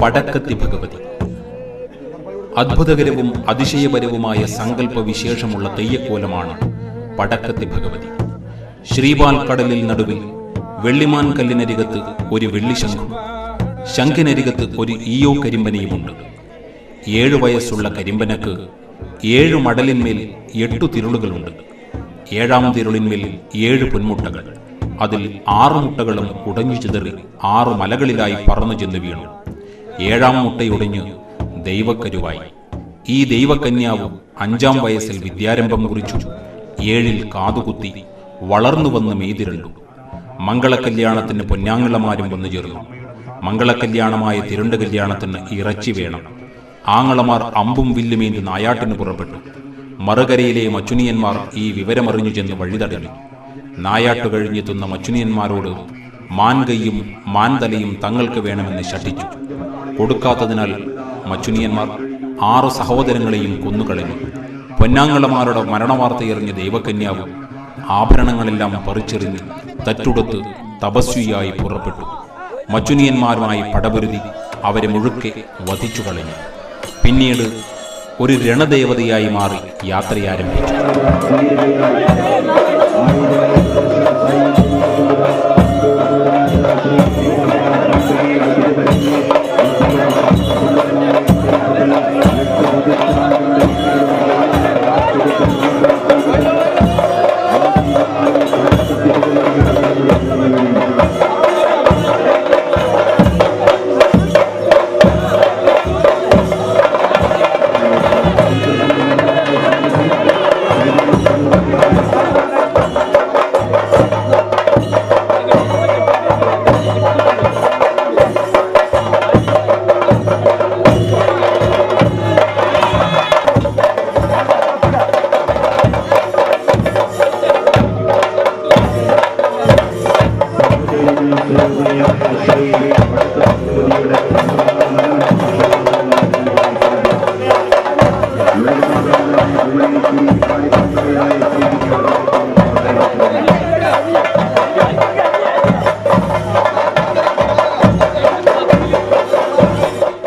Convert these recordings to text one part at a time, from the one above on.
പടക്കത്തി ഭഗവതി അത്ഭുതകരവും അതിശയപരവുമായ സങ്കല്പ വിശേഷമുള്ള തെയ്യക്കോലമാണ് പടക്കത്തി ഭഗവതി. ശ്രീപാൽ കടലിൽ നടുവിൽ വെള്ളിമാൻ കല്ലിനരികത്ത് ഒരു വെള്ളിശംഖും ശംഖിനരികത്ത് ഒരു ഈയോ കരിമ്പനയുമുണ്ട്. 7 വയസ്സുള്ള കരിമ്പനക്ക് 7 മടലിന്മേൽ 8 തിരുളുകളുണ്ട്. 7-ാം തിരുളിന്മേൽ 7 പൊന്മുട്ടകൾ. അതിൽ 6 മുട്ടകളും ഉടഞ്ഞു ചിതറി 6 മലകളിലായി പറന്നു ചെന്ന് വീണു. 7-ാം മുട്ടയുടഞ്ഞ് ദൈവക്കരുവായി. ഈ ദൈവകന്യാവ് 5-ാം വയസ്സിൽ വിദ്യാരംഭം കുറിച്ചു. 7-ൽ കാതുകുത്തി വളർന്നു വന്ന് മെയ്തിരണ്ടു. മംഗളകല്യാണത്തിന് പൊന്നാങ്ങളമാരും വന്നു ചേർന്നു. മംഗളകല്യാണമായ തിരുണ്ട കല്യാണത്തിന് ഇറച്ചി വേണം. ആങ്ങളമാർ അമ്പും വില്ലുമേന്തി നായാട്ടിന് പുറപ്പെട്ടു. മറുകരയിലെ മച്ചുനിയന്മാർ ഈ വിവരമറിഞ്ഞു ചെന്ന് വഴിതടഞ്ഞു. നായാട്ടു കഴിഞ്ഞെത്തുന്ന മച്ചുനിയന്മാരോട് മാൻകൈയും മാൻതലയും തങ്ങൾക്ക് വേണമെന്ന് ശഠിച്ചു. കൊടുക്കാത്തതിനാൽ മച്ചുനിയന്മാർ 6 സഹോദരങ്ങളെയും കൊന്നുകളഞ്ഞു. പൊന്നാങ്ങളമാരുടെ മരണവാർത്തയെറിഞ്ഞ ദൈവകന്യാവ് ആഭരണങ്ങളെല്ലാം പറിച്ചെറിഞ്ഞ് തറ്റുടുത്ത് തപസ്വിയായി പുറപ്പെട്ടു. മച്ചുനിയന്മാരുമായി പടപൊരുതി അവരെ മുഴുക്കെ വധിച്ചു കളഞ്ഞു. പിന്നീട് ഒരു രണദേവതയായി മാറി യാത്രയാരംഭിച്ചു.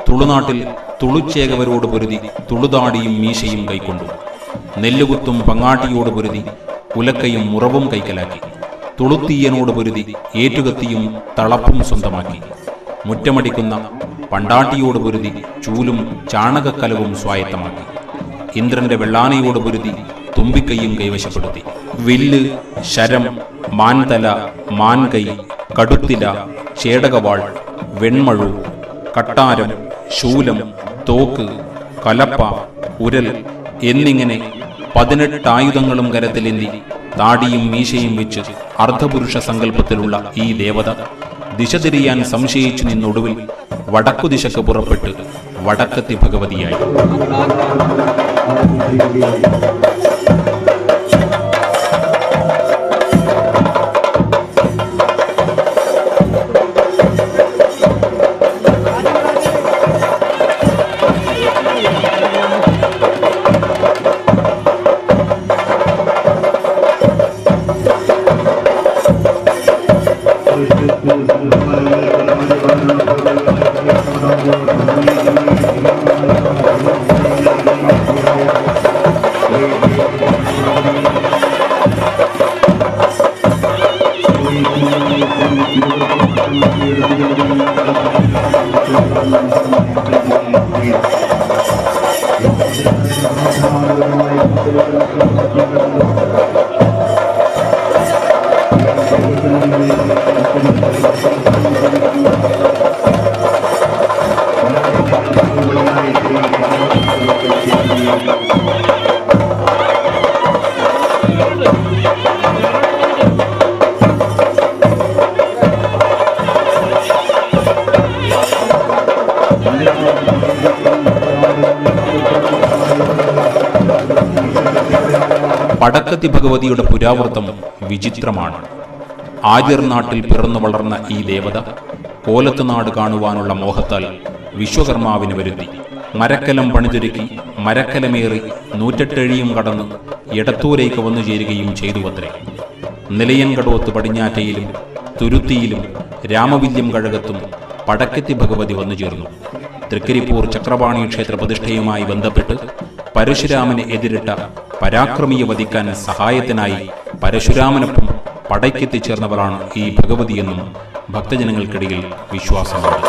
തുളുനാട്ടിൽ തുളുച്ചേകവരോട് പൊരുതി തുളുതാടിയും മീശയും കൈക്കൊണ്ടു. നെല്ലുകുത്തും പങ്ങാട്ടിയോട് പൊരുതി ഉലക്കയും മുറവും കൈക്കലാക്കി. തുളുത്തീയനോട് പൊരുതി ഏറ്റുകത്തിയും തളപ്പും സ്വന്തമാക്കി. മുറ്റമടിക്കുന്ന പണ്ടാട്ടിയോട് പൊരുതി ചൂലും ചാണകക്കലവും സ്വായത്തമാക്കി. ഇന്ദ്രന്റെ വെള്ളാനയോട് പൊരുതി തുമ്പിക്കൈയും കൈവശപ്പെടുത്തി. വില്ല്, ശരം, മാൻതല, മാൻകൈ, കടുത്തില, ചേടകവാൾ, വെൺമഴു, കട്ടാരം, ശൂലം, തോക്ക്, കലപ്പ, ഉരൽ എന്നിങ്ങനെ 18 ആയുധങ്ങളും കരത്തിലേന്തി താടിയും മീശയും വെച്ച് അർദ്ധപുരുഷ സങ്കല്പത്തിലുള്ള ഈ ദേവത ദിശ തിരിയാൻ സംശയിച്ചു നിന്നൊടുവിൽ വടക്കുദിശക്ക് പുറപ്പെട്ട് വടക്കത്തി ഭഗവതിയായി. പടക്കത്തി ഭഗവതിയുടെ പുരാവൃത്തം വിചിത്രമാണ്. ആര്യർ നാട്ടിൽ പിറന്നു വളർന്ന ഈ ദേവത കോലത്തുനാട് കാണുവാനുള്ള മോഹത്താൽ വിശ്വകർമാവിന് വരുത്തി. മരക്കലം പണിതൊരുക്കി മരക്കലമേറി 108 കടന്ന് എടത്തൂരേക്ക് വന്നു ചേരുകയും ചെയ്തുവത്രേ. നിലയൻകടവത്ത് പടിഞ്ഞാറ്റയിലും തുരുത്തിയിലും രാമവില്യം കഴകത്തും പടക്കത്തി ഭഗവതി വന്നു ചേർന്നു. തൃക്കരിപ്പൂർ ചക്രപാണി ക്ഷേത്ര പ്രതിഷ്ഠയുമായി ബന്ധപ്പെട്ട് പരശുരാമനെ എതിരിട്ട പരാക്രമിയെ വധിക്കാൻ സഹായത്തിനായി പരശുരാമനൊപ്പം പടയ്ക്കെത്തിച്ചേർന്നവളാണ് ഈ ഭഗവതിയെന്നും ഭക്തജനങ്ങൾക്കിടയിൽ വിശ്വാസമുണ്ട്.